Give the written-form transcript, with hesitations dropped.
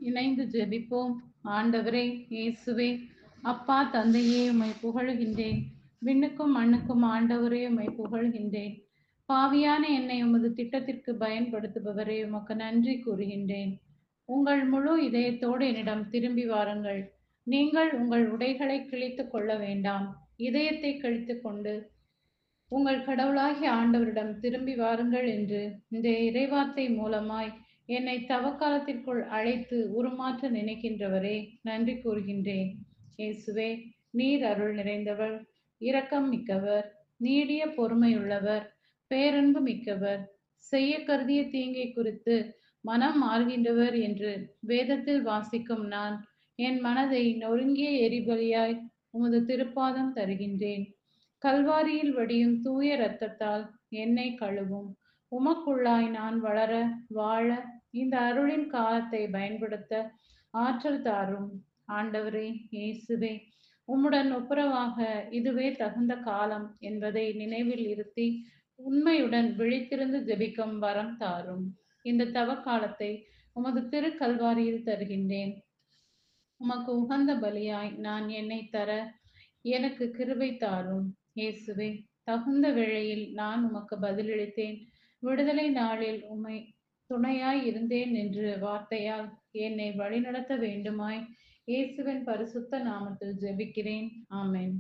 இணைந்து ஜெபிப்போம். ஆண்டவரே இயேசுவே, அப்பா தந்தையே உம்மை புகழுகின்றேன். விண்ணுக்கும் மண்ணுக்கும் ஆண்டவரே உம்மை புகழ்கின்றேன். பாவியான என்னை உமது திட்டத்திற்கு பயன்படுத்துபவரே உமக்கு நன்றி கூறுகின்றேன். உங்கள் முழு இதயத்தோடு என்னிடம் திரும்பி வாருங்கள். நீங்கள் உங்கள் உடைகளை கிழித்துக் கொள்ள வேண்டாம். இதயத்தை கிழித்துக் கொண்டு உங்கள் கடவுளாகிய ஆண்டவரிடம் திரும்பி வாருங்கள் என்று இந்த இறைவார்த்தை மூலமாய் என்னை தவக்காலத்திற்குள் அழைத்து உருமாற்ற நினைக்கின்றவரே நன்றி கூறுகின்றேன். இயேசுவே, நீர் அருள் நிறைந்தவர், இரக்கம் மிக்கவர், நீடிய பொறுமையுள்ளவர், பேரன்பு மிக்கவர், செய்ய கருதிய தீங்கை குறித்து மனம் மாறுகின்றவர் என்று வேதத்தில் வாசிக்கும் நான் என் மனதை நொறுங்கிய எரிபலியாய் உமது திருப்பாதம் தருகின்றேன். கல்வாரியில் வடியும் தூய இரத்தத்தால் என்னை கழுவும். உமக்குள்ளாய் நான் வளர, வாழ, இந்த அருளின் காலத்தை பயன்படுத்த ஆற்றல் தாரும். ஆண்டவரே இயேசுவே, உம்முடன் ஒப்புரவாக இதுவே தகுந்த காலம் என்பதை நினைவில் இருத்தி உண்மையுடன் விழித்திருந்து ஜெபிக்கும் வரம் தாரும். இந்த தவக்காலத்தை உமது திருக்கல்வாரியில் தருகின்றேன். உமக்கு உகந்த பலியாய் நான் என்னை தர எனக்கு கிருபை தாரும். இயேசுவே, தகுந்த வேளையில் நான் உமக்கு பதிலளித்தேன். விடுதலை நாளில் உம்மை துணையாய் இருந்தேன் என்று வார்த்தையால் என்னை வழிநடத்த வேண்டுமாய் இயேசுவின் பரிசுத்த நாமத்தில் ஜெபிக்கிறேன். ஆமென்.